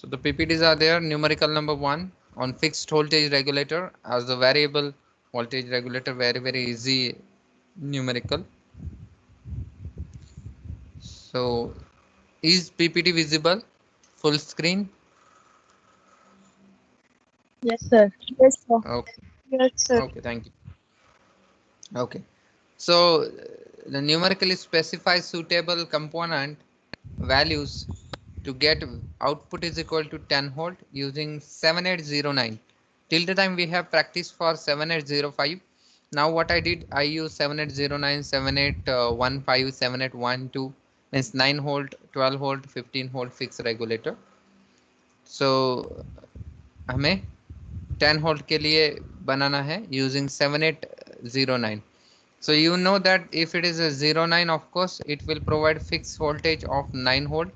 So the PPTs are there. Numerical number 1 on fixed voltage regulator as the variable voltage regulator. Very easy numerical. So is PPT visible full screen? Yes, sir. Yes, sir. Okay. Yes, sir. Okay. Thank you. Okay. So the numerically specifies suitable component values to get output is equal to 10 volt using 7809. Till the time we have practiced for 7805. Now what I did, I use 7809, 7815, 7812 means 9 volt, 12 volt, 15 volt fixed regulator. So हमें 10 volt के लिए बनाना है using 7809. So you know that if it is a 09, of course it will provide fixed voltage of 9 volt.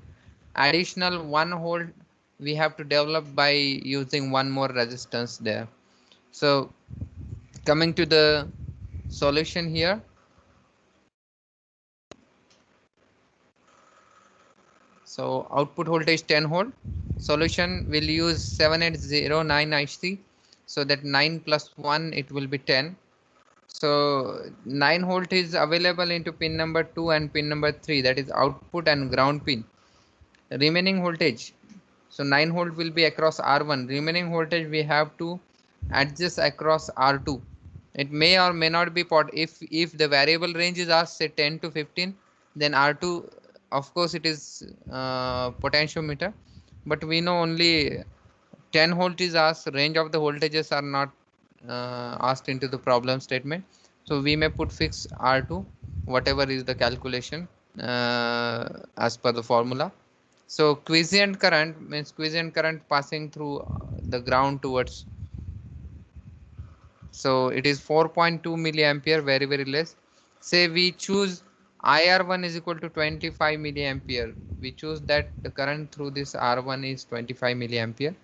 Additional 1 volt we have to develop by using one more resistance there. So coming to the solution here. So output voltage 10 volt. Solution will use 7809 IC. So that 9 plus 1 it will be 10. So 9 volt is available into pin number 2 and pin number 3, that is output and ground pin. Remaining voltage, so 9 volt will be across R1. Remaining voltage we have to adjust across R2. It may or may not be if the variable range is asked say 10 to 15, then R2 of course it is potentiometer, but we know only 10 volt is asked. Range of the voltages are not asked into the problem statement, so we may put fix R2 whatever is the calculation as per the formula. So quiescent current means quiescent current passing through the ground towards. So it is 4.2 milliampere, very less. Say we choose IR1 is equal to 25 milliampere. We choose that the current through this R1 is 25 milliampere.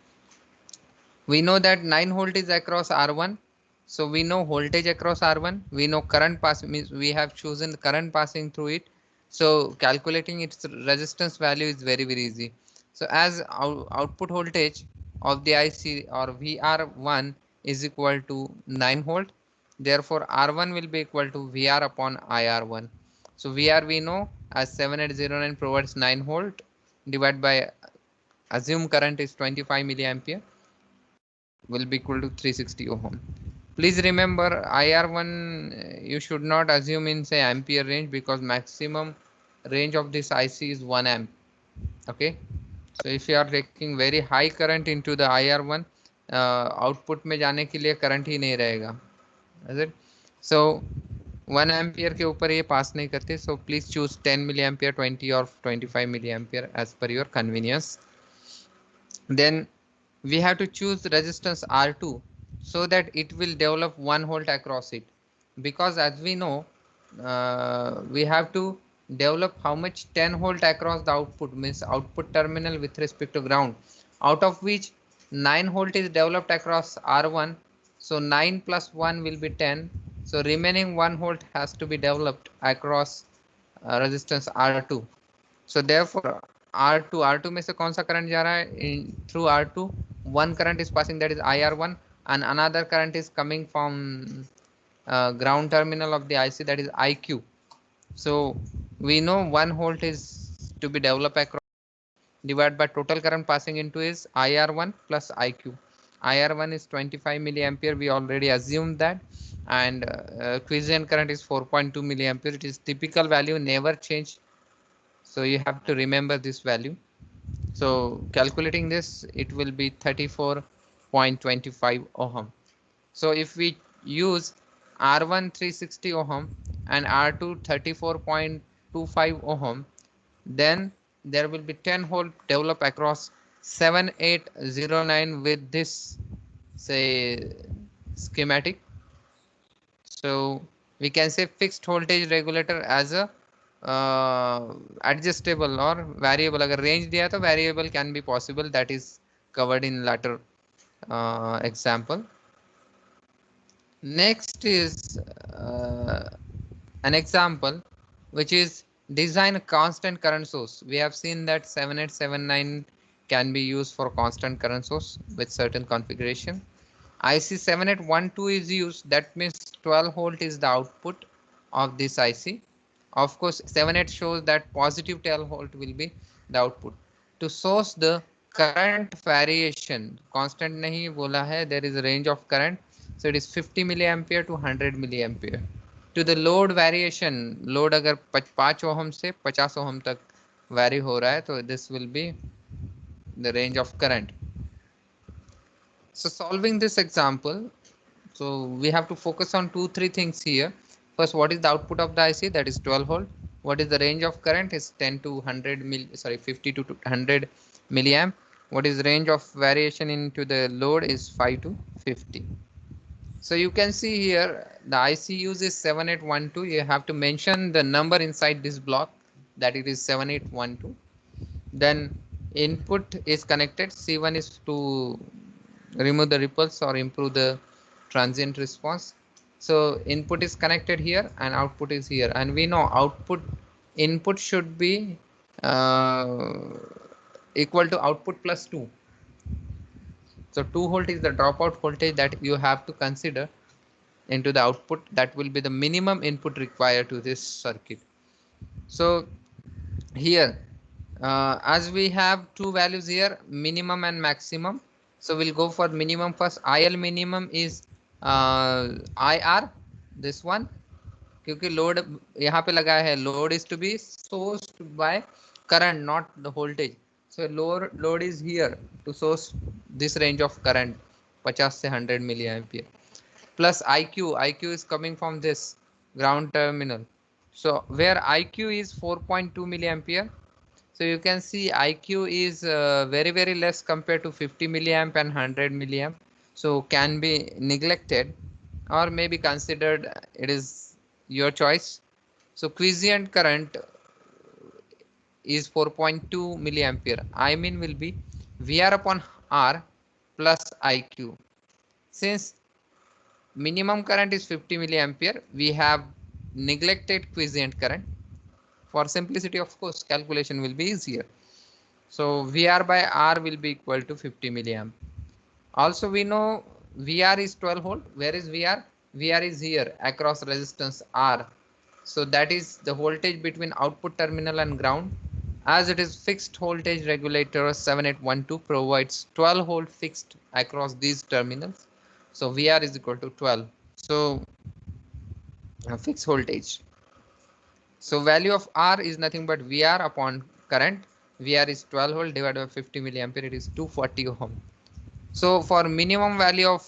We know that 9 volt is across R1. So we know voltage across R1. We know current passing means we have chosen the current passing through it. So calculating its resistance value is very easy. So as output voltage of the IC or VR1 is equal to 9 volt. Therefore R1 will be equal to VR upon IR1. So VR we know as 7809 provides 9 volt divided by assume current is 25 milliampere will be equal to 360 ohm. Please remember IR1 you should not assume in say ampere range because maximum range of this IC is 1 amp. Okay, so if you are taking very high current into the IR1 output में जाने के लिए current ही नहीं रहेगा. Is it? So 1 ampere के ऊपर ये पास नहीं करते. So please choose 10 milliampere, 20 or 25 milliampere as per your convenience. Then we have to choose resistance R2 so that it will develop 1 volt across it, because as we know we have to develop how much 10 volt across the output means output terminal with respect to ground, out of which 9 volt is developed across R1. So 9 plus 1 will be 10. So remaining 1 volt has to be developed across resistance R2. So therefore R2 में से कौन सा current जा रहा है through R2? One current is passing, that is IR1, and another current is coming from ground terminal of the IC, that is IQ. So we know 1 volt is to be developed across divided by total current passing into is IR1 plus IQ. IR1 is 25 milliampere, we already assumed that, and quiescent current is 4.2 milliampere. It is typical value, never change. So you have to remember this value. So calculating this, it will be 34.25 ohm. So if we use R1 360 ohm and R2 34.25 ohm, then there will be 10 volt develop across 7809 with this say schematic. So we can say fixed voltage regulator as a adjustable or variable. अगर range दिया तो variable can be possible, that is covered in later example. Next is an example which is design a constant current source. We have seen that 7879 can be used for constant current source with certain configuration. IC 7812 is used, that means 12 volt is the output of this IC. Of course 78 shows that positive 12 volt will be the output. To source the current variation, constant nahi bola hai, there is a range of current, so it is 50 milliampere to 100 milliampere. To the load variation, load अगर 5 ohm से 50 ohm तक vary हो रहा है, तो this will be the range of current. So solving this example, so we have to focus on 2-3 things here. First, what is the output of the IC? That is 12 volt. What is the range of current? Is 10 to 50 to 100 milliamp. What is the range of variation into the load? Is 5 to 50. So you can see here the IC use is 7812. You have to mention the number inside this block, that it is 7812. Then input is connected. C1 is to remove the ripples or improve the transient response. So input is connected here and output is here, and we know input should be equal to output plus 2. So 2 volt is the dropout voltage that you have to consider into the output. That will be the minimum input required to this circuit. So here as we have two values here, minimum and maximum, so we'll go for minimum first. IL minimum is IR, this one, क्योंकि load यहाँ पे लगा है, load is to be sourced by current, not the voltage. So load is here to source this range of current 50 से 100 milliampere. Plus IQ is coming from this ground terminal. So where IQ is 4.2 milliampere, so you can see IQ is very less compared to 50 milliamp and 100 milliamp. So can be neglected or maybe considered. It is your choice. So quiescent current is 4.2 milliampere. I mean will be VR upon R plus IQ. Since minimum current is 50 milliampere, we have neglected quiescent current. For simplicity, of course, calculation will be easier. So VR by R will be equal to 50 milliamp. Also we know VR is 12 volt. Where is VR? VR is here across resistance R. So that is the voltage between output terminal and ground. As it is fixed voltage regulator 7812 provides 12 volt fixed across these terminals. So VR is equal to 12. So fixed voltage. So value of R is nothing but VR upon current. VR is 12 volt divided by 50 milliampere. It is 240 ohm. So for minimum value of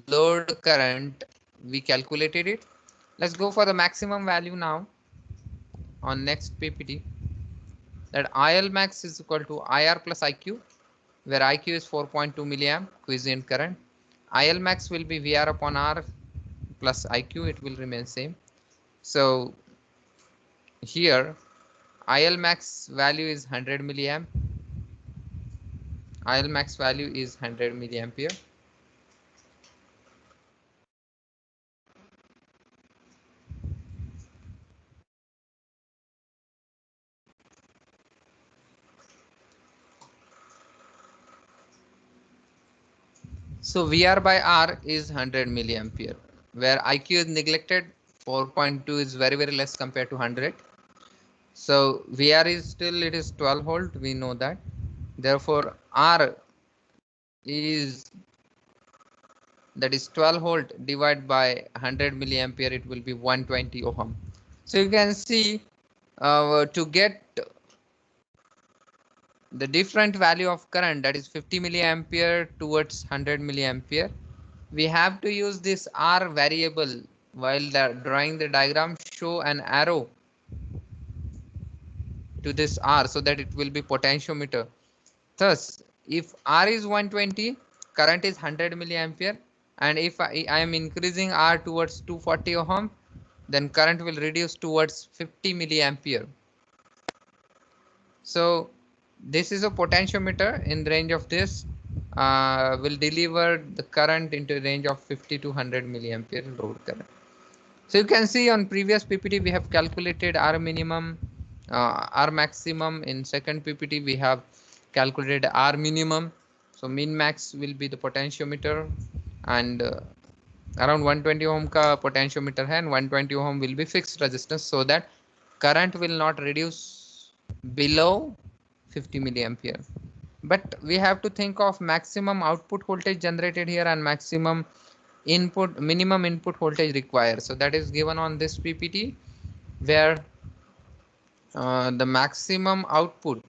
load current, we calculated it. Let's go for the maximum value now on next PPT. That IL max is equal to IR plus IQ, where IQ is 4.2 milliamp quiescent current. IL max will be VR upon R plus IQ. It will remain same. So here IL max value is 100 milliamp. IL max value is 100 milliampere. So VR by R is 100 milliampere, where IQ is neglected. 4.2 is very less compared to 100. So VR is still, it is 12 volt. We know that. Therefore R is, that is 12 volt divided by 100 milliampere. It will be 120 ohm. So you can see to get the different value of current, that is 50 milliampere towards 100 milliampere, we have to use this R variable. While drawing the diagram, show an arrow to this R so that it will be potentiometer. Thus if R is 120, current is 100 milliampere, and if I am increasing R towards 240 ohm, then current will reduce towards 50 milliampere. So this is a potentiometer in the range of this will deliver the current into range of 50 to 100 milliampere load current. So you can see on previous PPT we have calculated R minimum, R maximum. In second PPT we have calculated R minimum. So min max will be the potentiometer, and around 120 ohm का potentiometer है, and 120 ohm will be fixed resistance, so that current will not reduce below 50 milliampere. But we have to think of maximum output voltage generated here and maximum minimum input voltage required. So that is given on this PPT, where the maximum output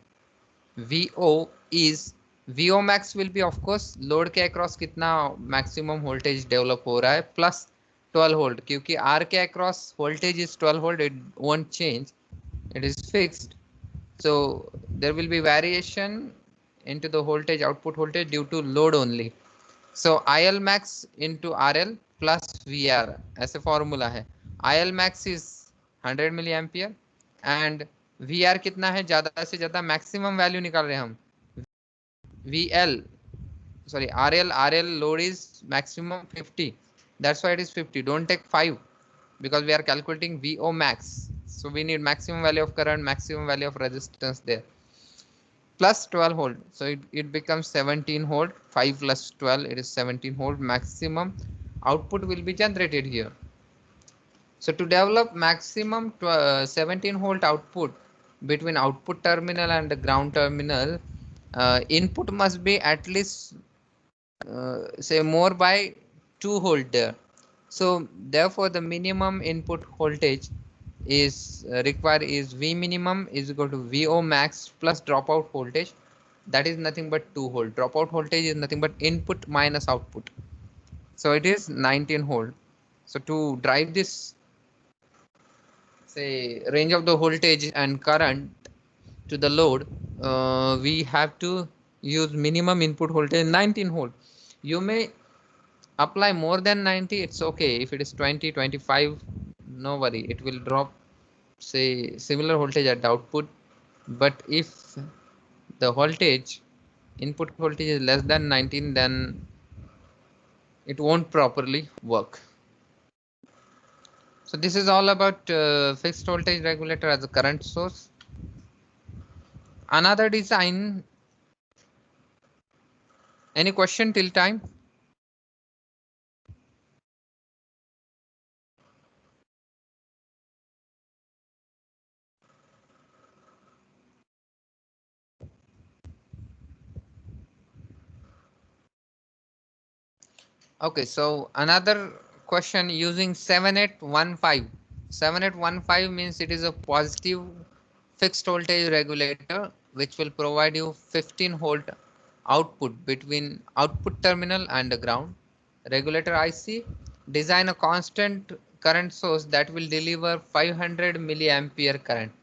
VO is VO max will be of course load के across कितना maximum voltage develop हो रहा है plus 12 volt, क्योंकि R के across voltage is 12 volt, it won't change, it is fixed. So there will be variation into the voltage, output voltage, due to load only. So IL max into RL plus VR ऐसे formula है. IL max is 100 milliampere and VR कितना है, ज्यादा से ज्यादा maximum value निकाल रहे हैं हम. VL, sorry, RL load is maximum 50. That's why it is 50. Don't take 5 because we are calculating VO max. So we need maximum value of current, maximum value of resistance there. Plus 12 volt. So it becomes 17 volt. 5 plus 12, it is 17 volt. Maximum output will be generated here. So to develop maximum 17 volt output between output terminal and the ground terminal, input must be at least say more by 2 volt there. So therefore the minimum input voltage is required is V minimum is equal to VO max plus dropout voltage, that is nothing but 2 volt. Dropout voltage is nothing but input minus output, so it is 19 volt. So to drive this say range of the voltage and current to the load, we have to use minimum input voltage 19 volt. You may apply more than 90, it's okay. If it is 20, 25, no worry, it will drop say similar voltage at the output. But if the voltage, input voltage is less than 19, then it won't properly work. So this is all about fixed voltage regulator as a current source. Another design. Any question till time? Okay, so another question using 7815. 7815 means it is a positive fixed voltage regulator which will provide you 15 volt output between output terminal and the ground. Regulator IC, design a constant current source that will deliver 500 milliampere current.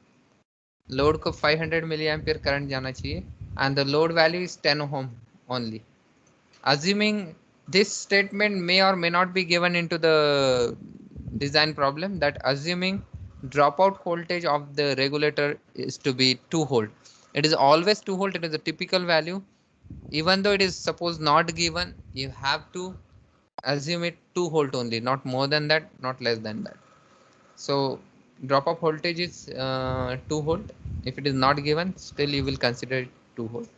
Load को 500 milliampere current जाना चाहिए and the load value is 10 ohm only. Assuming this statement may or may not be given into the design problem, that assuming dropout voltage of the regulator is to be 2 volt. It is always 2 volt, it is a typical value. Even though it is suppose not given, you have to assume it 2 volt only, not more than that, not less than that. So dropout voltage is 2 volt. If it is not given, still you will consider it 2 volt.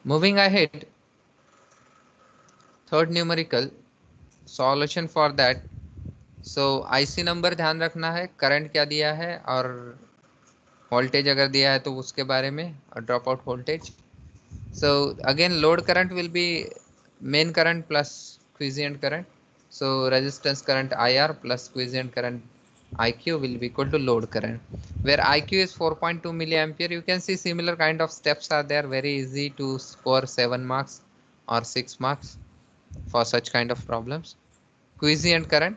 Moving ahead, third numerical solution for that. So IC number ध्यान रखना है, current क्या दिया है और voltage अगर दिया है तो उसके बारे में, और drop out voltage. So again load current will be main current plus quiescent current. So resistance current IR plus quiescent current IQ will be equal to load current, where IQ is 4.2 milliampere. You can see similar kind of steps are there, very easy to score 7 marks or 6 marks for such kind of problems. Quiescent current.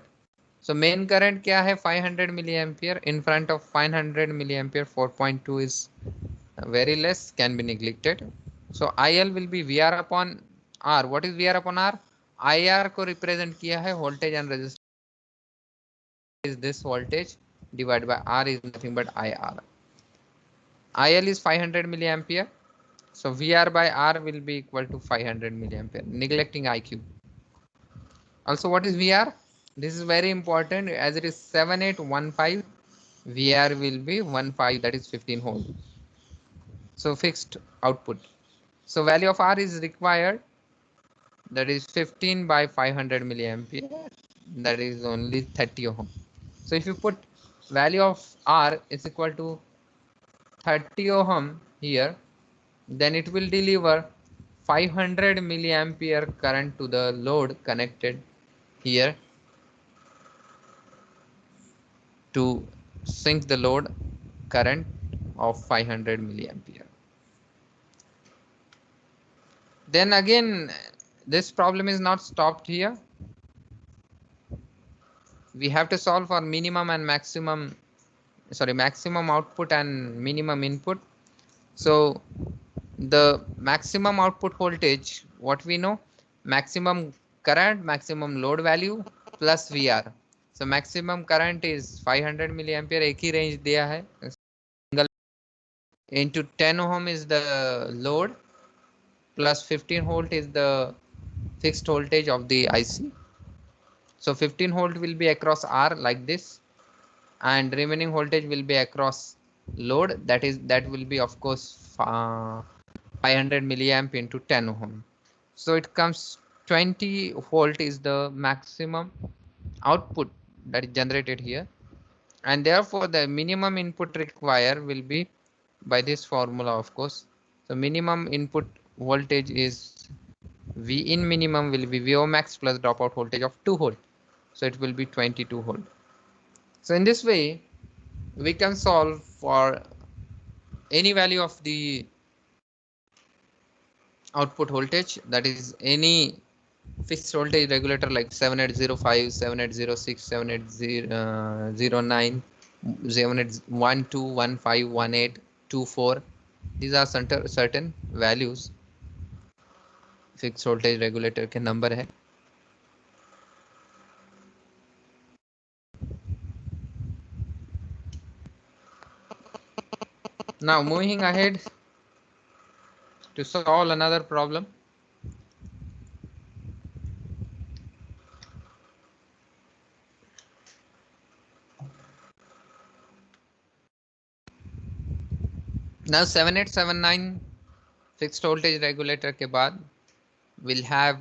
So main current क्या है 500 milliampere. In front of 500 milliampere 4.2 is very less, can be neglected. So IL will be VR upon R. What is VR upon R? IR को represent किया है voltage and resistance is this voltage divided by R is nothing but IR. IL is 500 milliampere. So VR by R will be equal to 500 milliampere, neglecting IQ. Also, what is VR? This is very important as it is 7815. VR will be 15, that is 15 volt. So fixed output. So value of R is required, that is 15 by 500 milliampere, that is only 30 ohm. So if you put value of R is equal to 30 ohm here, then it will deliver 500 milliampere current to the load connected here to sink the load current of 500 milliampere. Then again, this problem is not stopped here. We have to solve for minimum and maximum, sorry, maximum output and minimum input. So the maximum output voltage, what we know, maximum current, maximum load value plus VR. So maximum current is 500 milliampere, एक ही range दिया है, single, into 10 ohm is the load plus 15 volt is the fixed voltage of the IC. So 15 volt will be across R like this, and remaining voltage will be across load, that will be of course 500 milliamp into 10 ohm. So it comes 20 volt is the maximum output that is generated here, and therefore the minimum input required will be by this formula, of course. So minimum input voltage is V in minimum will be VO max plus dropout voltage of 2 volt. So it will be 22 volt. So in this way, we can solve for any value of the output voltage, that is any fixed voltage regulator like 7805, 7806, 7809, 7812, 15, 18, 24. These are certain values fix voltage regulator के number है. Now moving ahead to solve another problem. Now 7879 fixed voltage regulator के बाद we'll have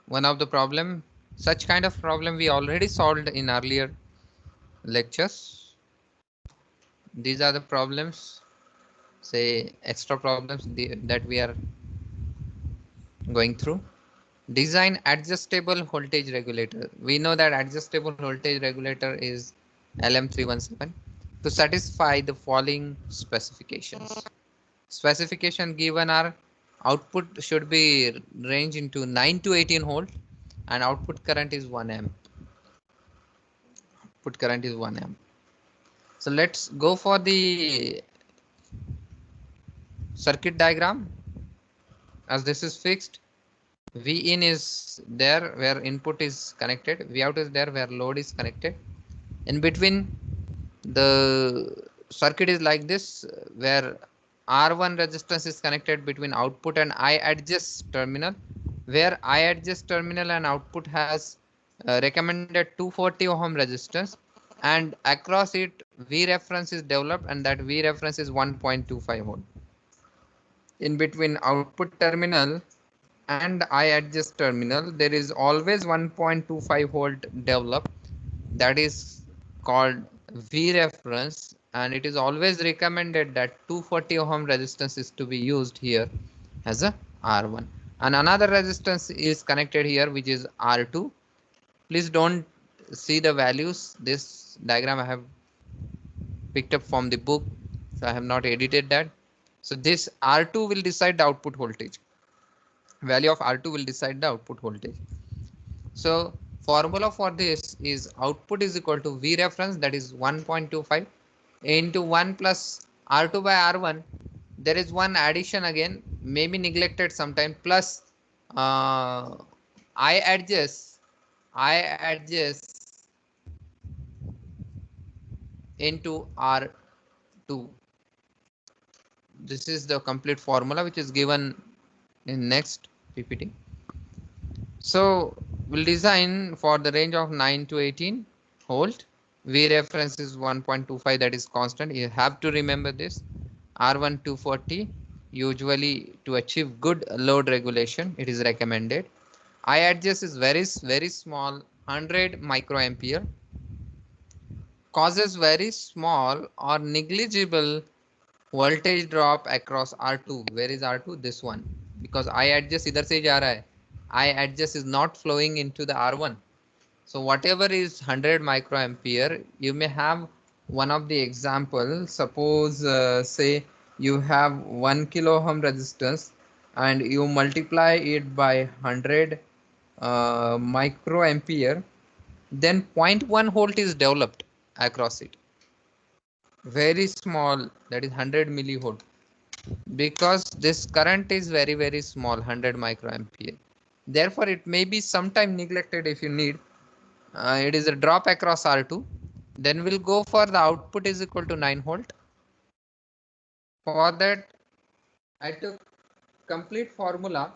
one of the problem. Such kind of problem we already solved in earlier lectures. These are the problems, say extra problems that we are going through. Design adjustable voltage regulator. We know that adjustable voltage regulator is LM317 to satisfy the following specifications. Specification given are output should be range into 9 to 18 volt and output current is 1 amp. Output current is 1 amp. So let's go for the circuit diagram. As this is fixed, V in is there where input is connected, V out is there where load is connected. In between, the circuit is like this, where R1 resistance is connected between output and I adjust terminal, where I adjust terminal and output has recommended 240 ohm resistance, and across it V reference is developed, and that V reference is 1.25 volt. In between output terminal and I adjust terminal, there is always 1.25 volt developed, that is called V reference, and it is always recommended that 240 ohm resistance is to be used here as a R1, and another resistance is connected here which is R2. Please don't see the values. This diagram I have picked up from the book, so I have not edited that. So this R2 will decide the output voltage. Value of R2 will decide the output voltage. So formula for this is output is equal to V reference, that is 1.25 into 1 plus R2 by R1. There is one addition again, maybe neglected sometime, plus I adjust into R2. This is the complete formula which is given in next PPT. So we'll design for the range of 9 to 18 volt. V reference is 1.25, that is constant. You have to remember this. R1 240. Usually to achieve good load regulation, it is recommended. I adjust is very small, 100 microampere, causes very small or negligible voltage drop across R2. Where is R2? This one. Because I adjust इधर से ही जा रहा है. I adjust is not flowing into the R1. So whatever is 100 microampere, you may have one of the example. Suppose say you have 1 kilo ohm resistance and you multiply it by 100 microampere, then 0.1 volt is developed across it. Very small, that is 100 millivolt. Because this current is very small, 100 microampere. Therefore, it may be sometime neglected if you need. It is a drop across R2. Then we'll go for the output is equal to 9 volt. For that, I took complete formula.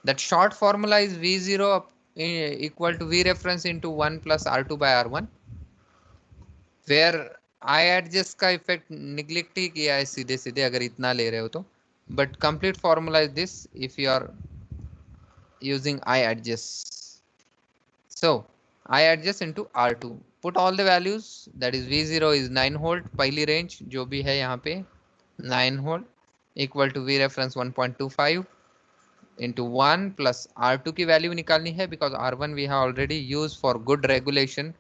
That short formula is V0 equal to V reference into 1 plus R2 by R1. Where I adjust का effect neglect ही किया है सीधे सीधे अगर इतना ले रहे हो तो. But complete formula is this if you are using I adjust. So I adjust into R2. Put all the values, that is V0 is 9 volt पहली range जो भी है यहाँ पे 9 volt equal to V reference 1.25 into 1 plus R2 की value निकालनी है because R1 we have already used for good regulation.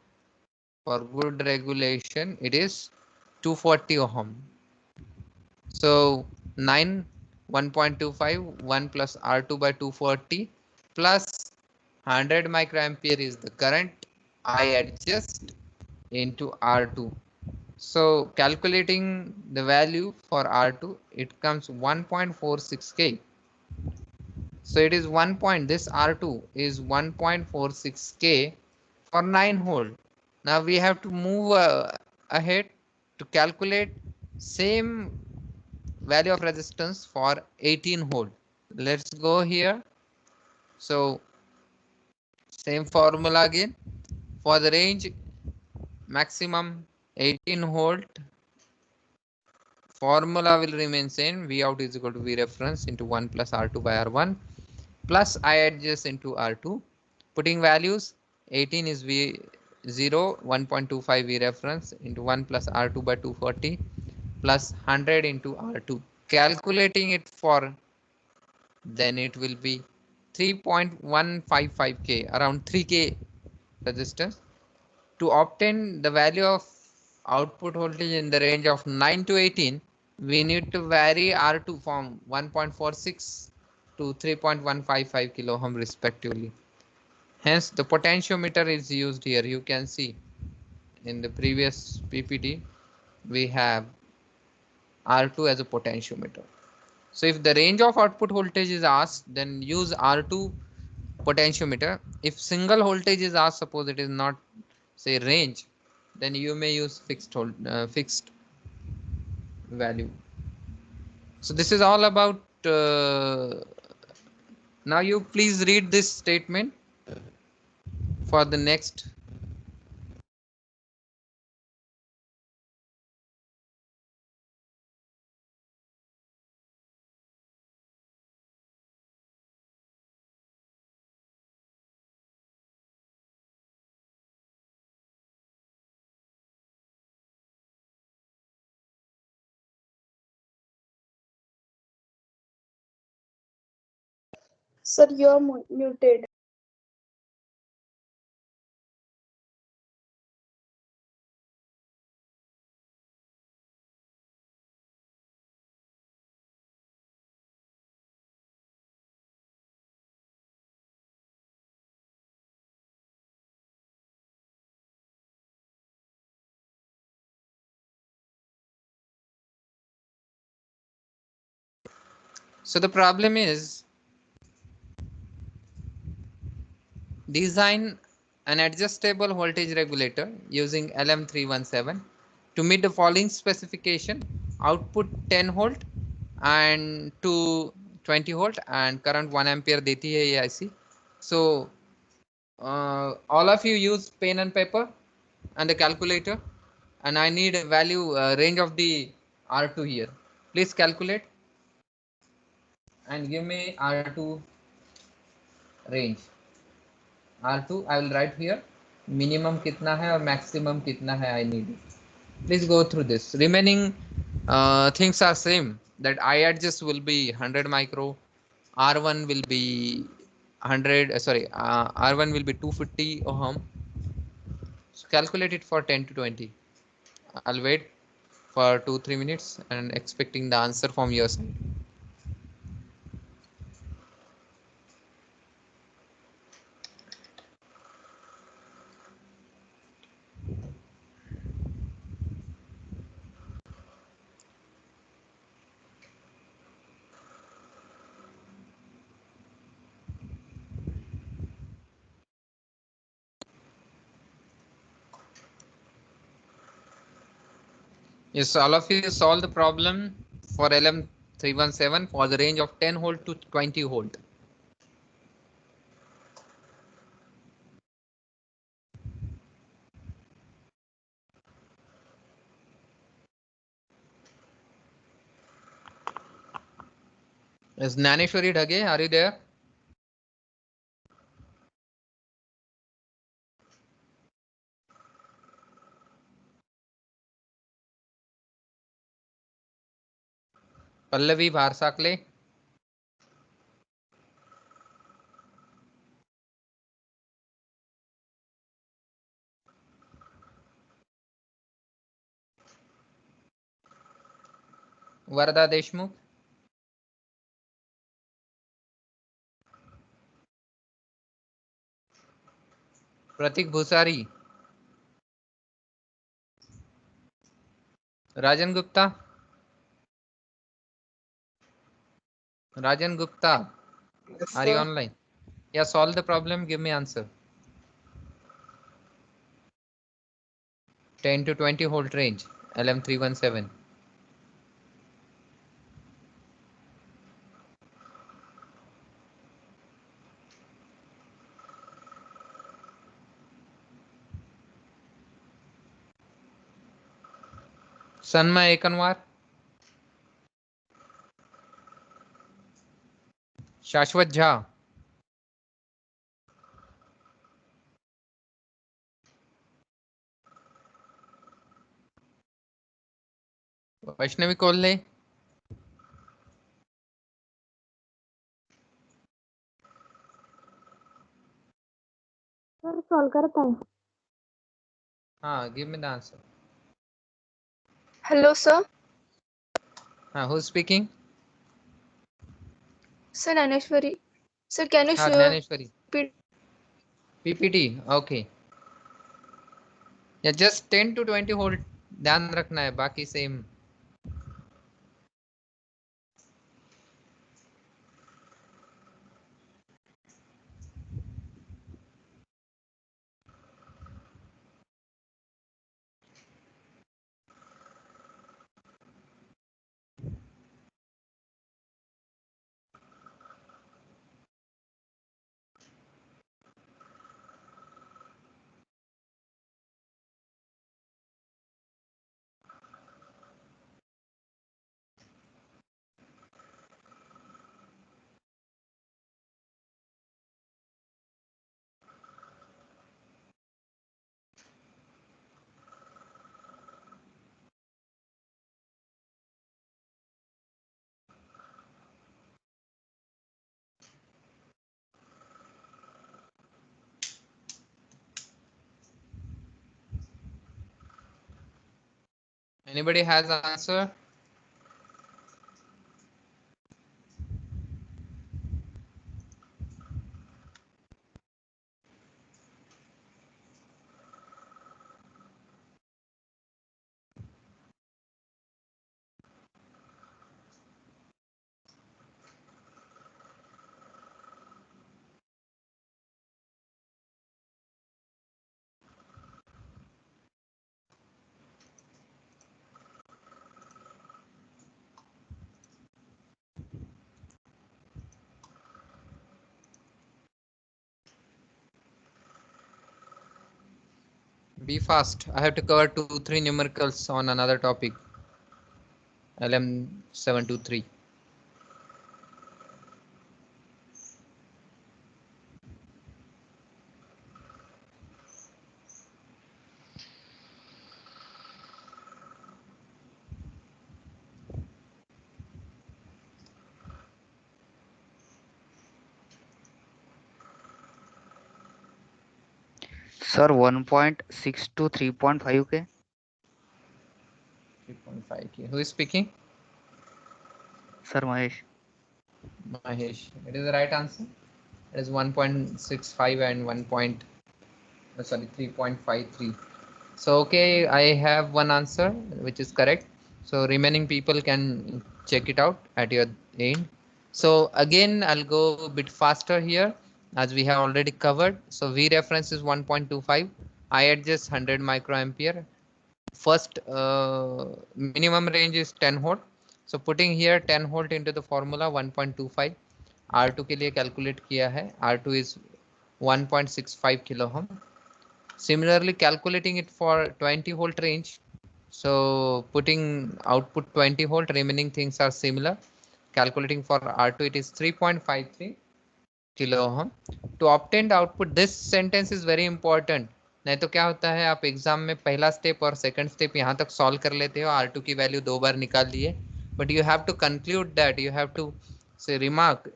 For good regulation it is 240 ohm. So 9 1.25 1 plus R2 by 240 plus 100 microampere is the current I adjust into R2. So calculating the value for R2, it comes 1.46K. So it is 1 point, this R2 is 1.46K for 9 volt. Now we have to move ahead to calculate same value of resistance for 18 volt. Let's go here. So same formula again for the range maximum 18 volt. Formula will remain same. V out is equal to V reference into 1 plus R2 by R1 plus I adjust into R2. Putting values 18 is V0 1.25 V reference into 1 plus R2 by 240 plus 100 into R2. Calculating it for, then it will be 3.155K, around 3K resistance. To obtain the value of output voltage in the range of 9 to 18, we need to vary R2 from 1.46 to 3.155 kilo ohm respectively. Hence the potentiometer is used here. You can see in the previous PPT we have R2 as a potentiometer. So if the range of output voltage is asked, then use R2 potentiometer. If single voltage is asked, suppose it is not say range, then you may use fixed value. So this is all about. Now you please read this statement for the next. Sir, you are muted. So the problem is design an adjustable voltage regulator using LM317 to meet the following specification: output 10 volt and to 20 volt and current 1 ampere देती है ये IC. So all of you use pen and paper. and the calculator, and I need a value range of the R2 here. Please calculate and give me R2 range. R2 I will write here minimum कितना है और maximum कितना है I need. Please go through this. Remaining things are same. That I adjust will be 100 micro, R1 will be 100. R1 will be 250 ohm. So calculate it for 10 to 20. I'll wait for 2-3 minutes and expecting the answer from your side. Yes, all of you solve the problem for LM317 for the range of 10 volt to 20 volt. Is Naneshwari Dhage, are you there? Pallavi Bharsakle. Varda Deshmukh. Pratik Bhusari. Rajan Gupta. Rajan Gupta, Yes, are you sir. online? Yeah, solve the problem, give me answer. 10 to 20 volt range, LM317. Sanma Ekanwar. Shashwat Jha. Vaishnavi Kolle. Sir solve करता है. Give me the answer. Hello, sir. Who's speaking? Sir Naneshwari. Sir, can you show Gnaneshwari. P- PPT, okay. Yeah, just 10 to 20 volt ध्यान रखना है, बाकी same. Anybody has answer? Be fast. I have to cover 2-3 numericals on another topic. LM723. Sir, 1.6 to 3.5 K. 3.5 K. Who is speaking? Sir, Mahesh. Mahesh. It is the right answer. It is 1.65 and 3.53. So okay, I have one answer which is correct. So remaining people can check it out at your end. So again, I'll go a bit faster here as we have already covered. So V reference is 1.25. I adjust 100 microampere. First minimum range is 10 volt. So putting here 10 volt into the formula 1.25. R2 के लिए calculate किया है. R2 is 1.65 kilo ohm. Similarly, calculating it for 20 volt range. So putting output 20 volt, remaining things are similar. Calculating for R2, it is 3.53 kilo ohm. To obtain the output, this sentence is very important. नहीं तो क्या होता है, आप exam में पहला step और second step यहाँ तक सॉल्व कर लेते हो, R2 की वैल्यू 2 बार निकाल लिए, but you have to conclude that, you have to say remark,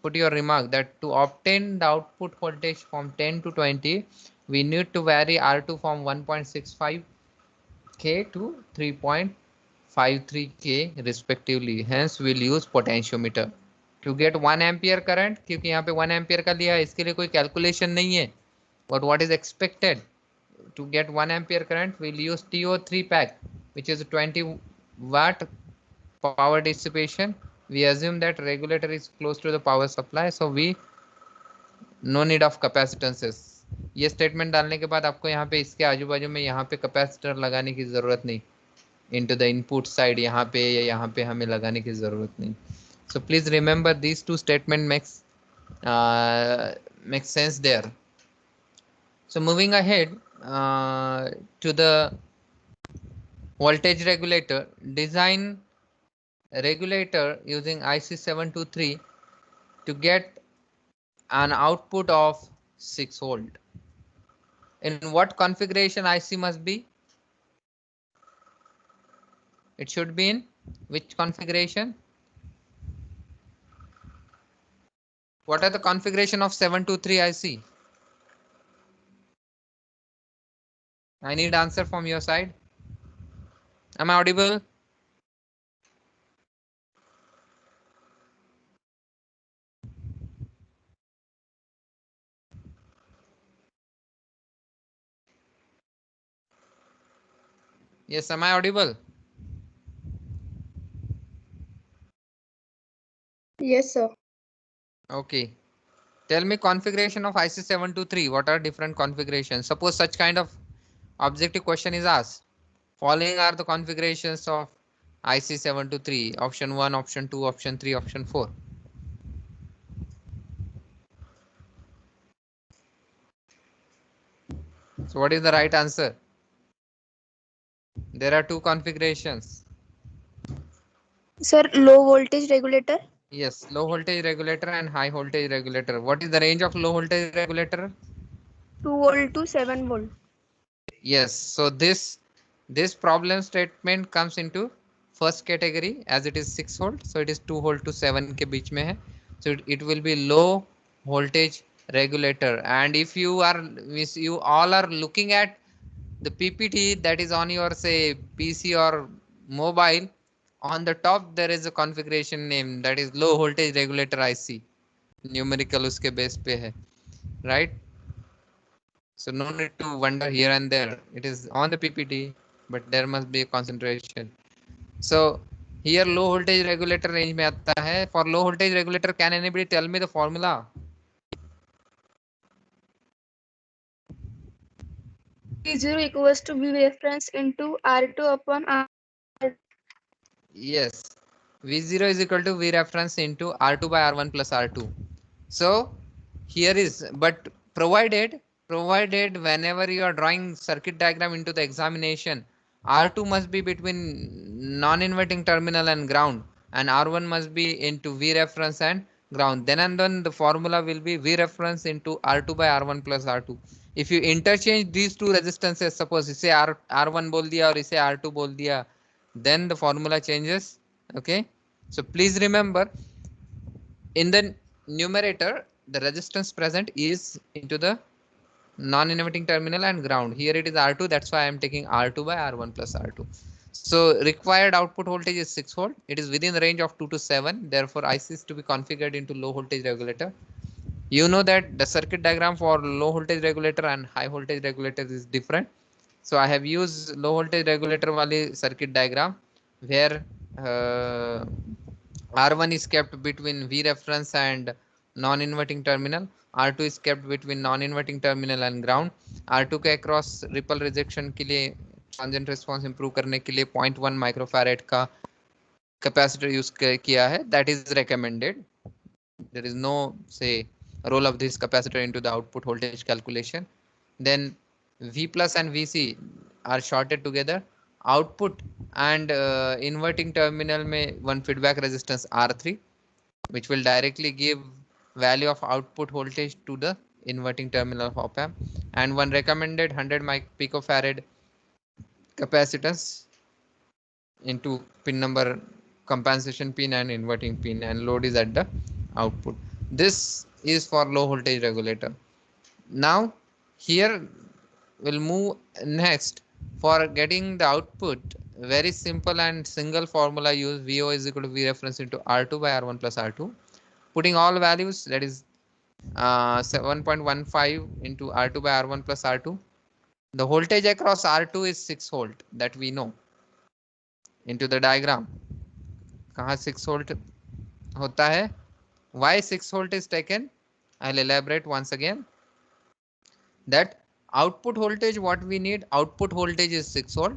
put your remark that to obtain the output voltage from 10 to 20, we need to vary R2 from 1.65 K to 3.53 K respectively. Hence, we'll use potentiometer to get 1 ampere current. क्योंकि यहाँ पे 1 ampere का लिया है, इसके लिए कोई calculation नहीं है. But what is expected to get 1 ampere current? We'll use TO3 pack, which is 20 watt power dissipation. We assume that regulator is close to the power supply, so we no need of capacitances. ये statement डालने के बाद आपको यहाँ पे इसके आजू बाजू में यहाँ पे कैपेसिटर लगाने की जरूरत नहीं, into the input side यहाँ पे या यहाँ पे हमें लगाने की जरूरत नहीं. So please remember these two statement makes sense there. So moving ahead to the voltage regulator, design regulator using IC723 to get an output of 6 volt. In what configuration IC must be? It should be in which configuration? What are the configuration of 723 IC? I need answer from your side. Am I audible? Yes, am I audible? Yes, sir. Okay. Tell me configuration of IC723. What are different configurations? Suppose such kind of objective question is asked. Following are the configurations of IC723. Option 1, option 2, option 3, option 4. So what is the right answer? There are two configurations. Sir, low voltage regulator. Yes, low voltage regulator and high voltage regulator. What is the range of low voltage regulator? 2 volt to 7 volt. Yes, so this problem statement comes into first category as it is 6 volt. So it is 2 volt to 7 के बीच में है. So it will be low voltage regulator. And if you all are looking at the PPT that is on your say PC or mobile, on the top there is a configuration name that is low voltage regulator IC. Numerical उसके base पे है, right? So no need to wonder here and there. It is on the PPT, but there must be a concentration. So here low voltage regulator range में आता है. For low voltage regulator, can anybody tell me the formula? V0 equals to V reference into R2 upon R. Yes, V0 is equal to V reference into R2 by R1 plus R2. So here is, but provided provided whenever you are drawing circuit diagram into the examination, R2 must be between non-inverting terminal and ground, and R1 must be into V reference and ground. Then and then the formula will be V reference into R2 by R1 plus R2. If you interchange these two resistances, suppose इसे R1 बोल दिया और इसे R2 बोल दिया, then the formula changes. Okay, so please remember, in the numerator the resistance present is into the non-inverting terminal and ground. Here it is R2, that's why I am taking R2 by R1 plus R2. So required output voltage is 6 volt. It is within the range of 2 to 7. Therefore IC is to be configured into low voltage regulator. You know that the circuit diagram for low voltage regulator and high voltage regulator is different. So I have used low voltage regulator wali circuit diagram where R1 is kept between V reference and non-inverting terminal. R2 is kept between non-inverting terminal and ground. R2 के across ripple rejection के लिए transient response improve करने के लिए 0.1 microfarad का capacitor use किया है. That is recommended. There is no say role of this capacitor into the output voltage calculation. Then V plus and Vc are shorted together. Output and inverting terminal में one feedback resistance R3, which will directly give value of output voltage to the inverting terminal of op amp, and one recommended 100 picofarad capacitance into pin number compensation pin and inverting pin, and load is at the output. This is for low voltage regulator. Now here we'll move next for getting the output. Very simple and single formula use. VO is equal to V reference into R2 by R1 plus R2. Putting all values, that is 7.15 into R2 by R1 plus R2. The voltage across R2 is 6 volt, that we know. Into the diagram, कहाँ 6 volt होता है? Why 6 volt is taken? I'll elaborate once again. That output voltage, what we need, output voltage is 6 volt.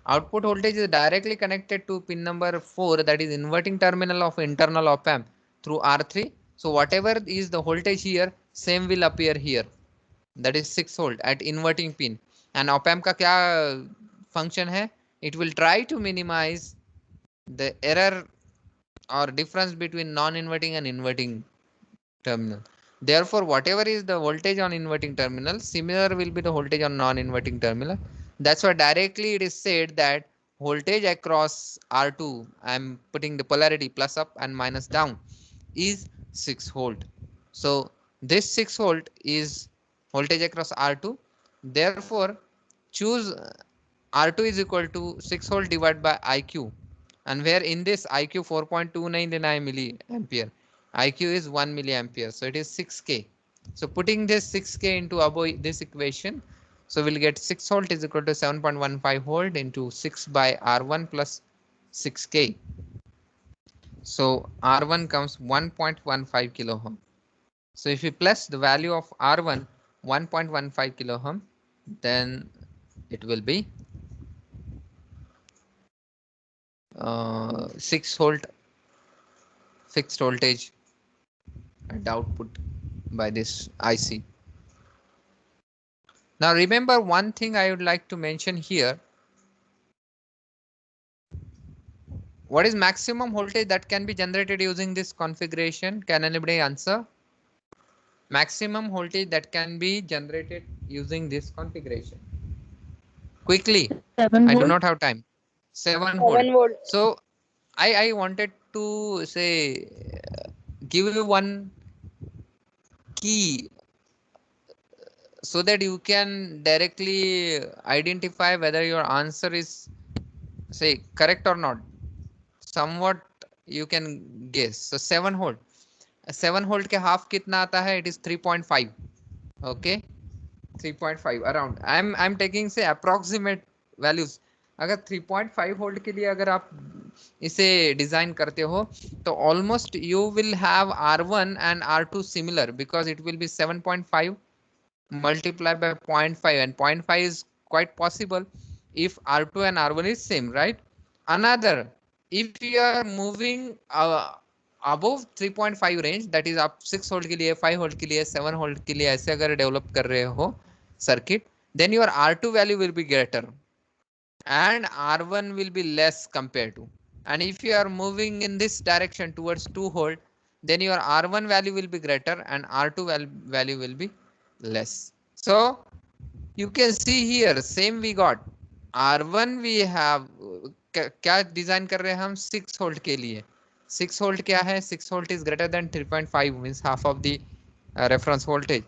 Output voltage is directly connected to pin number 4, that is inverting terminal of internal op amp through R3. So whatever is the voltage here, same will appear here. That is 6 volt at inverting pin. And op amp का क्या function है? It will try to minimize the error or difference between non-inverting and inverting terminal. Therefore, whatever is the voltage on inverting terminal, similar will be the voltage on non-inverting terminal. That's why directly it is said that voltage across R2, I am putting the polarity plus up and minus down, is 6 volt. So this 6 volt is voltage across R2. Therefore, choose R2 is equal to 6 volt divided by IQ, and where in this IQ 4.299 milliampere, IQ is 1 milliampere, so it is 6K. So putting this 6K into above this equation, so we'll get 6 volt is equal to 7.15 volt into 6 by R1 plus 6K. So R1 comes 1.15 kilo ohm. So if you plus the value of R1 1.15 kilo ohm, then it will be 6 volt fixed voltage at output by this IC. Now remember one thing I would like to mention here. What is maximum voltage that can be generated using this configuration? Can anybody answer? Maximum voltage that can be generated using this configuration. Quickly. 7 I do volt. not have time. 7 7 volt. volt. So I wanted to say give you one key so that you can directly identify whether your answer is say correct or not. Somewhat you can guess. So 7 volt. 7 volt के half कितना आता है? It is 3.5. Okay, 3.5 around. I'm taking say approximate values. अगर 3.5 volt के लिए अगर आप इसे डिजाइन करते हो तो almost you will have R1 and R2 similar because it will be 7.5 multiplied by 0.5, and 0.5 is quite possible if R2 and R1 is same, right? Another, if you are moving above 3.5 range, that is आप 6 volt के लिए, 5 volt के लिए, 7 volt के लिए ऐसे अगर develop कर रहे हो circuit, then your R2 value will be greater and R1 will be less compared to. And if you are moving in this direction towards 2 volt, then your R1 value will be greater and R2 value will be less. So you can see here same we got R1 we have क्या design कर रहे हैं हम 6 volt के लिए. 6 volt क्या है? 6 volt is greater than 3.5 means half of the reference voltage.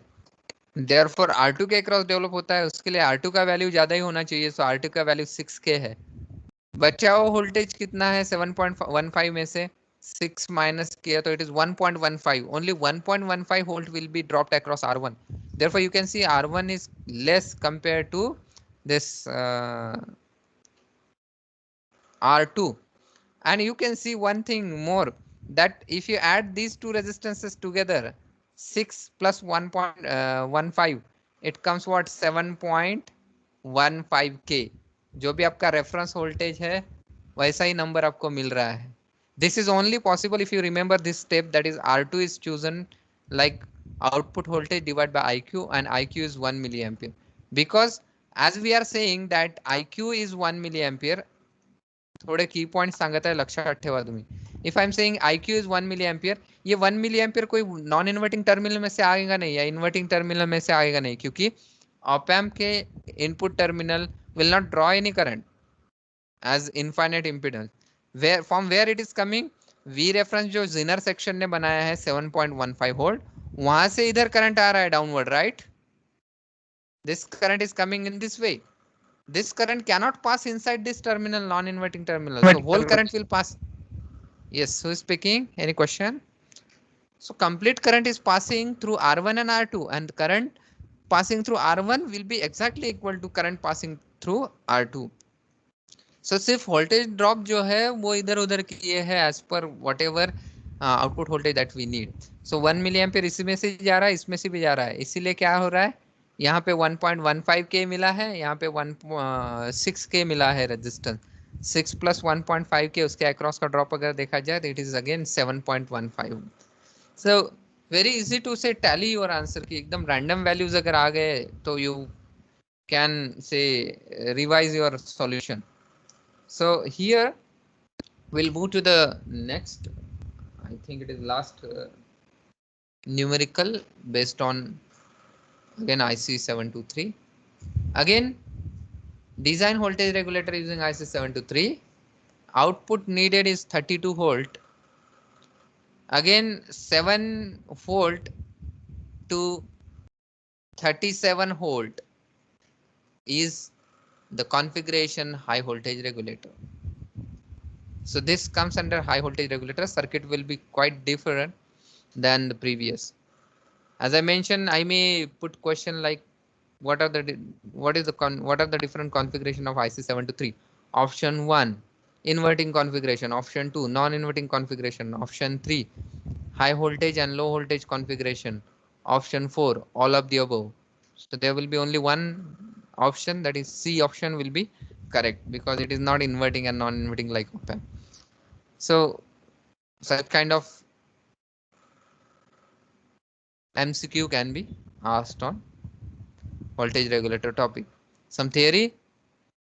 Therefore R2 के क्रॉस डेवलप होता है, उसके लिए R2 का वैल्यू ज्यादा ही होना चाहिए. सो R2 का वैल्यू 6K है. बचा हुआ वोल्टेज कितना है? 7.15 में से 6 माइनस किया तो it is 1.15. Only 1.15 volt will be dropped across R1. Therefore you can see R1 is less compared to this R2. And you can see one thing more, that if you add these two resistances together, 6 plus 1.15, it comes what? 7.15K. जो भी आपका reference voltage है वैसा ही number आपको मिल रहा है. This is only possible if you remember this step, that is R2 is chosen like output voltage divided by IQ, and IQ is 1 milliampere. Because as we are saying that IQ is 1 milliampere, थोड़े की point सांगत आहे, लक्षात ठेवा तुम्ही. If I am saying IQ is 1 milliampere, ये 1 milliampere कोई non inverting terminal में से आएगा नहीं या इन्वर्टिंग टर्मिनल में से आएगा नहीं, क्योंकि ऑप एम्प के input terminal will not draw any current as infinite impedance. Where from where it is coming? We reference जो जिनर सेक्शन ने बनाया है 7.15 वोल्ट, वहां से इधर करंट आ रहा है downward, right? This current is coming in this way. This current cannot pass inside this terminal, non-inverting terminal. So whole current will pass. Yes, who is speaking? Any question? So complete current is passing through R1 and R2, and current passing through R1 will be exactly equal to current passing through R2. So सिर्फ voltage drop जो है वो इधर उधर किए है as per whatever output voltage that we need. So 1 milliampere इसी में से जा रहा है, इसमें से भी जा रहा है, इसीलिए क्या हो रहा है? यहाँ पे 1.15K मिला है, यहाँ पे 6K मिला है रेजिस्टेंस. 6 प्लस 1.5K, उसके अक्रॉस का ड्रॉप अगर देखा जाए तो it is again 7.15. So very easy to say tally your answer की एकदम रैंडम वैल्यूज अगर आ गए तो you can say revise your solution. So here we'll move to the next, I think it is last numerical based on again IC 723. Again design voltage regulator using IC 723. Output needed is 32 volt. Again 7 volt to 37 volt is the configuration high voltage regulator. So this comes under high voltage regulator. Circuit will be quite different than the previous. As I mentioned, I may put question like what are the different configuration of IC 723. Option 1 inverting configuration, option 2 non-inverting configuration, option 3 high voltage and low voltage configuration, option 4 all of the above. So there will be only one option, that is C option will be correct because it is not inverting and non-inverting like op amp. So such kind of MCQ can be asked on voltage regulator topic. Some theory,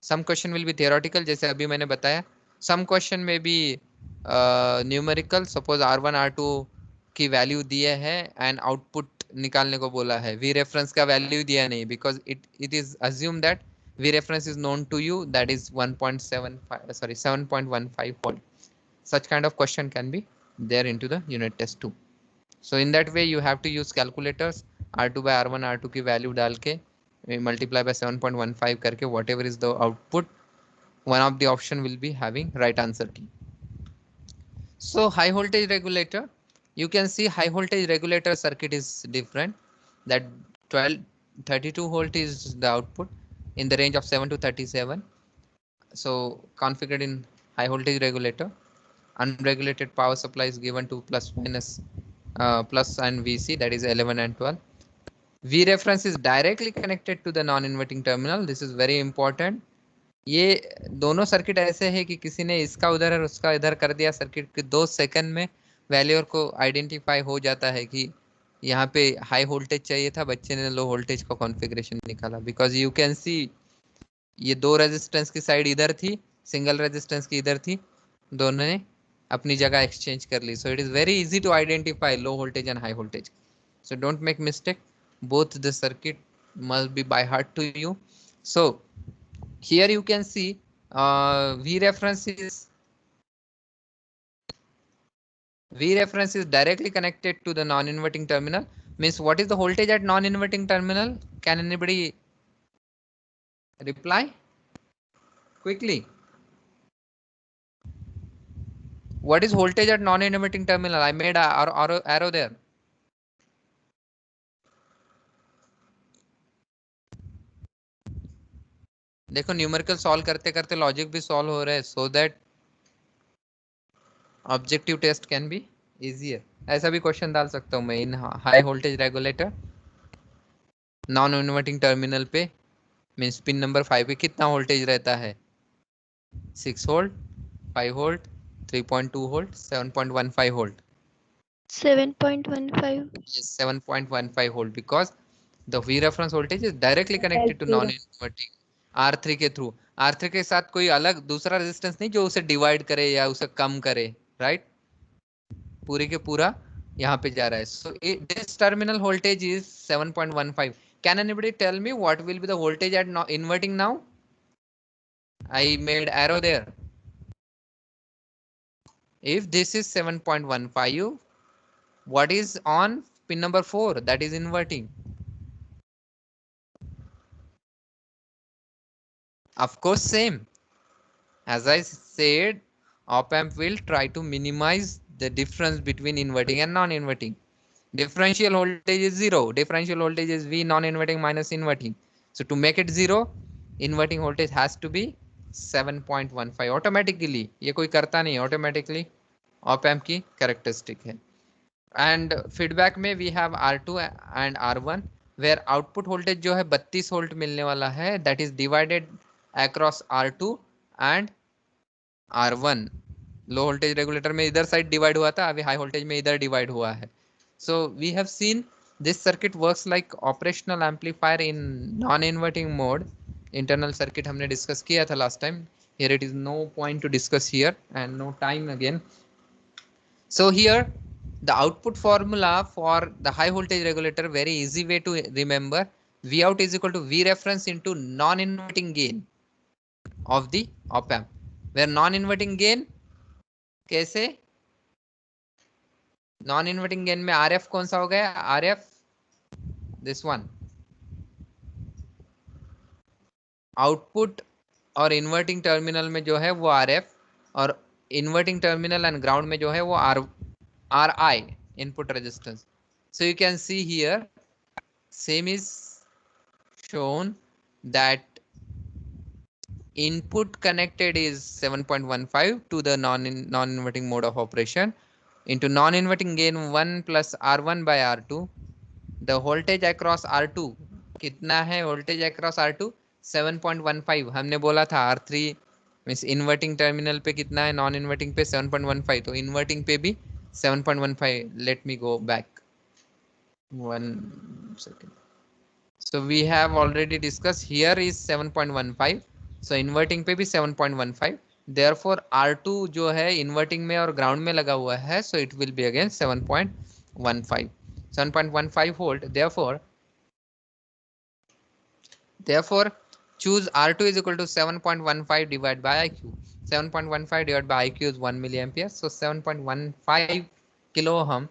some question will be theoretical जैसे अभी मैंने बताया. Some question may be numerical. Suppose R1 R2 की value दिए है and output निकालने को बोला है, V reference का वैल्यू दिया नहीं because it is assumed that V reference is known to you, that is 7.15 volt. Such kind of question can be there into the unit test 2. So in that way you have to use calculators. R2 by R1 R2 की value डाल के multiply by 7.15 करके whatever is the output, one of the option will be having right answer key. So high voltage regulator, you can see high voltage regulator circuit is different. That 32 volt is the output in the range of 7 to 37. So configured in high voltage regulator. Unregulated power supply is given to plus and VC, that is 11 and 12. V reference is directly connected to the non-inverting terminal. This is very important. ये दोनों circuit ऐसे है कि किसी ने इसका उधर और उसका इधर कर दिया, सर्किट के 2 सेकंड में वैल्यूअर को आइडेंटिफाई हो जाता है कि यहाँ पे हाई वोल्टेज चाहिए था, बच्चे ने लो वोल्टेज का कॉन्फ़िगरेशन निकाला। बिकॉज यू कैन सी ये दो रेजिस्टेंस की साइड इधर थी, सिंगल रेजिस्टेंस की इधर थी, दोनों ने अपनी जगह एक्सचेंज कर ली। So it is very easy to identify low voltage and high voltage. So don't make mistake, both the circuit must be by heart to you. So here you can see V reference is directly connected to the non-inverting terminal. Means what is the voltage at non-inverting terminal? Can anybody reply quickly? What is voltage at non-inverting terminal? I made a arrow there. देखो numerical solve करते करते logic भी solve हो रहा है, so that objective test can be easier. ऐसा भी question डाल सकता हूँ मैं, in high voltage regulator non inverting terminal पे मीन्स पिन नंबर 5 पे कितना वोल्टेज रहता है? 6 volt, 5 volt, 3.2 volt, 7.15 volt. 7.15. Yes, 7.15 volt because the V reference voltage is directly connected to non-inverting R3 के थ्रू। R3 के साथ कोई अलग दूसरा रेजिस्टेंस नहीं जो उसे डिवाइड करे या उसे कम करे, राइट? पूरे के पूरा यहाँ पे जा रहा है। So this terminal voltage is 7.15. Can anybody tell me what will be the voltage at inverting now? I made arrow there. If this is 7.15, what is on pin number 4 that is inverting? Of course, same. As I said, op amp will try to minimize the difference between inverting and non-inverting. Differential voltage is 0. Differential voltage is V non-inverting minus inverting. So to make it 0, inverting voltage has to be 7.15 automatically. ये कोई करता नहीं, automatically op amp की characteristic है। And feedback में we have R2 and R1 where output voltage जो है 32 volt मिलने वाला है, that is divided across R2 and R1। Low voltage regulator में इधर साइड डिवाइड हुआ था, अभी हाई वोल्टेज में इधर डिवाइड हुआ है। So we have seen this circuit works like operational amplifier in non inverting mode. Internal circuit हमने डिस्कस किया था last time. Here it is no point to discuss here and no time again. So here the output formula for the high voltage regulator, very easy way to remember, V out is equal to V reference into non-inverting gain of the op amp, where non-inverting gain कैसे? non-inverting gain में RF कौन सा हो गया? RF this one, output और inverting terminal में जो है वो RF, और इन्वर्टिंग टर्मिनल एंड ग्राउंड में जो है वो RI, input resistance. So you can see here same is shown that input connected is 7.15 to the non-inverting mode of operation into non-inverting gain 1 plus R1 by R2. The voltage across R2 कितना है? voltage across R2 7.15। हमने बोला था R3 means inverting terminal पे कितना है, non inverting पे 7.15, तो इन्वर्टिंग पे भी 7.15। Let me go back 1 second. So we have already discussed here is 7.15, so inverting पे भी 7.15, therefore R2 जो है inverting में और ground में लगा हुआ है, so it will be again 7.15 volt. Therefore choose R2 is equal to 7.15 divided by IQ. 7.15 divided by IQ is 1 milliampere, so 7.15 kilo ohm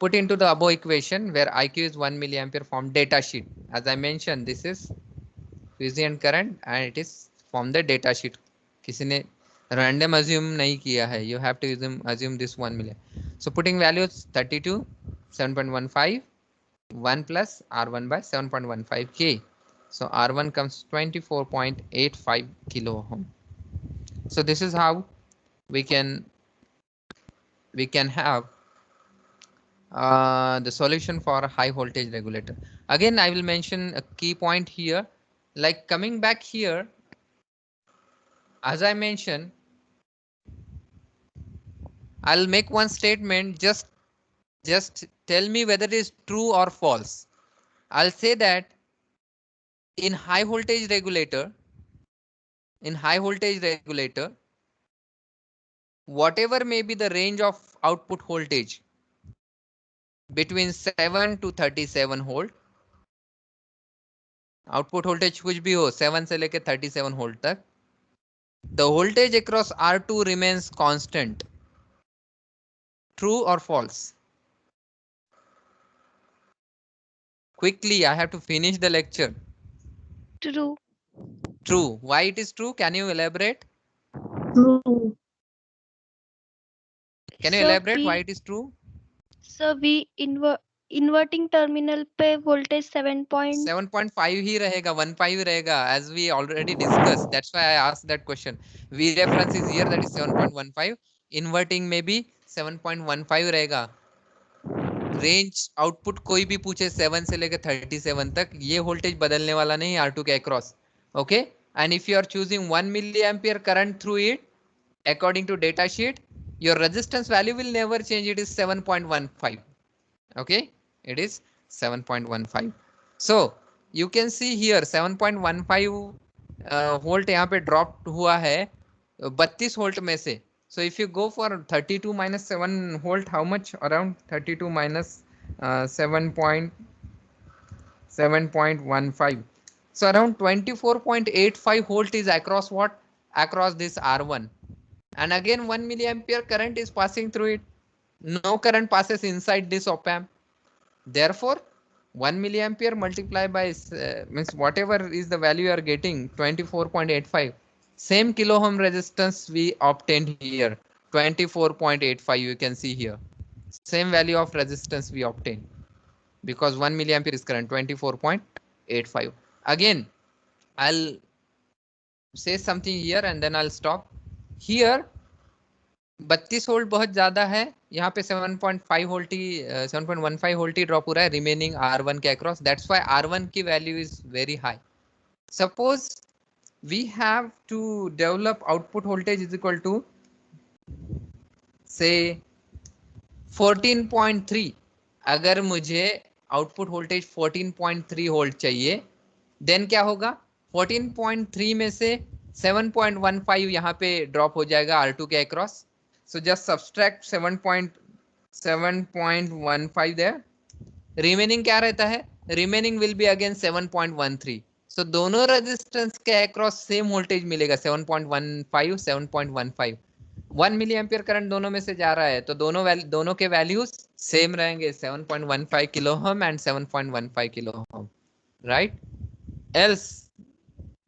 put into the above equation where IQ is 1 milliampere from data sheet. As I mentioned, this is quiescent current and it is from the data sheet. किसी ने random assume नहीं किया है, you have to assume this 1 million. So putting values 32, 7.15, 1 plus R1 by 7.15 K. So R1 comes 24.85 kilo ohm. So this is how we can have the solution for a high voltage regulator. Again, I will mention a key point here, like coming back here, as I mentioned, I'll make one statement, just tell me whether it is true or false. I'll say that in high voltage regulator, whatever may be the range of output voltage between 7 to 37 volt, output voltage कुछ भी हो 7 से लेके 37 volt तक, the voltage across R2 remains constant. True or false? Quickly, I have to finish the lecture. True. True. Why it is true? Can you elaborate? True. Can you Sir, elaborate why we it is true? sir we inverting terminal पे voltage 7. 7.5 ही रहेगा, 1.5 रहेगा, as we already discussed. That's why I asked that question. V reference is here, that is 7.15. Inverting में भी 7.15 रहेगा. Range output कोई भी पूछे 7 से लेकर 37 तक, ये वोल्टेज बदलने वाला नहीं R2 के across. Okay, and if you are choosing 1 milliampere current through it, according to data sheet, your resistance value will never change. It is 7.15. Okay, it is 7.15. So you can see here 7.15 volt यहाँ पे drop हुआ है 32 volt में से. So if you go for 32 minus 7 volt, how much? Around 32 minus 7.15. So around 24.85 volt is across what? Across this R1. And again 1 milliampere current is passing through it. No current passes inside this op amp. Therefore 1 milliampere multiplied by means whatever is the value you are getting, 24.85. Same kilo ohm resistance we obtained here, 24.85. You can see here same value of resistance we obtained, because 1 milliampere is current, 24.85. Again I'll say something here and then I'll stop here. 32 volt बहुत ज्यादा है, यहाँ पे 7.5 volt ही 7.15 volt ही drop हो रहा है remaining R1 के across. That's why R1 की value is very high. Suppose we have to develop output voltage is equal to say 14.3. अगर मुझे आउटपुट वोल्टेज 14.3 वोल्ट चाहिए, देन क्या होगा? 14.3 में से 7.15 यहाँ पे ड्रॉप हो जाएगा R2 के across. So just subtract 7.15 there. Remaining क्या रहता है? Remaining will be again 7.13. So दोनों रेजिस्टेंस के अक्रॉस सेम वोल्टेज मिलेगा 7.15, 7.15. 1 मिली एम्पियर करंट दोनों में से जा रहा है, तो दोनों के वैल्यूज सेम रहेंगे, 7.15 kilo ohm and 7.15 kilo ohm, right? Else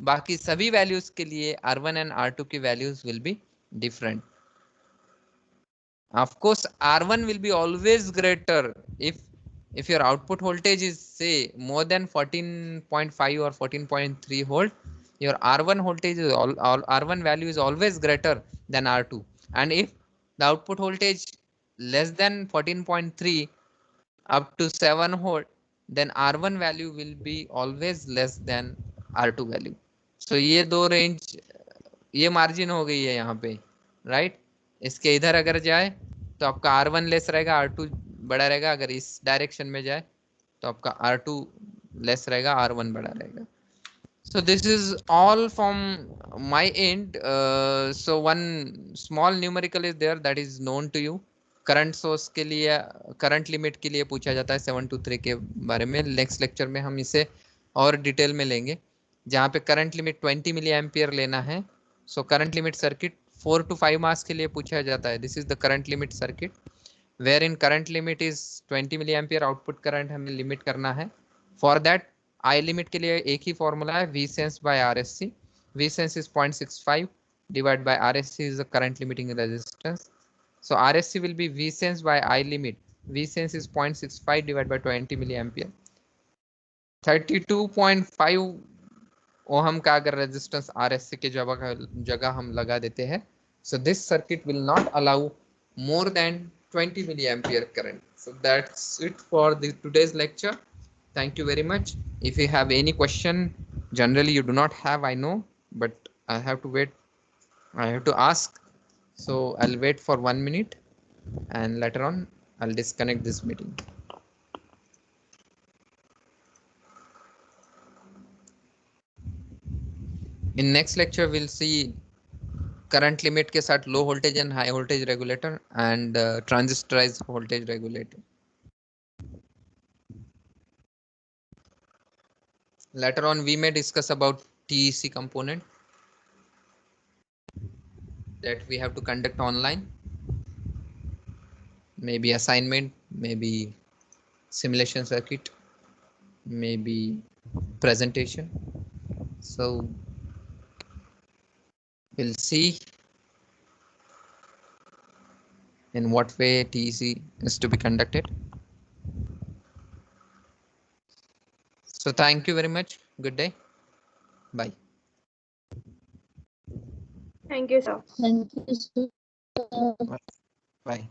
बाकी सभी वैल्यूज के लिए R1 एंड R2 की values will be different. Of course, R1 will be always greater if your output voltage is say more than 14.5 or 14.3 volt. Your R1 voltage is R1 value is always greater than R2. And if the output voltage less than 14.3 up to 7 volt, then R1 value will be always less than R2 value. So ये दो range, ये margin हो गई है यहाँ पे, right? इसके इधर अगर जाए तो आपका R1 लेस रहेगा, R2 बड़ा रहेगा. अगर इस डायरेक्शन में जाए तो आपका R2 लेस रहेगा, R1 बड़ा रहेगा. So this is all from my end. So one small numerical is there that is known to you. Current source के लिए, करंट लिमिट के लिए पूछा जाता है 723 के बारे में. नेक्स्ट लेक्चर में हम इसे और डिटेल में लेंगे, जहाँ पे करंट लिमिट 20 मिली एम्पियर लेना है. So current limit circuit 4 to 5 marks के लिए पूछा जाता है. This is the current limit circuit where in current limit is 20 milliampere output current हमें लिमिट करना है. फॉर दैट आई लिमिट के लिए एक ही फॉर्मूला है, V sense by RSC. V sense is 0.65 divide by RSC is the current limiting resistance. So RSC will be V sense by I limit. V sense is 0.65 divided by 20 milliampere. 32.5 ohm का अगर resistance RSC के जगह हम लगा देते हैं, so this circuit will not allow more than 20 milliampere current. So that's it for the today's lecture. Thank you very much. If you have any question, generally you do not have, I know, but I have to wait. I have to ask. So I'll wait for 1 minute and later on I'll disconnect this meeting. In next lecture, we'll see current limit के साथ low voltage and high voltage regulator and transistorized voltage regulator. Later on, we may discuss about TEC component that we have to conduct online. Maybe assignment, maybe simulation circuit, maybe presentation. So we'll see in what way TEC is to be conducted. So thank you very much. Good day. Bye. Thank you, sir. Thank you, sir. Bye.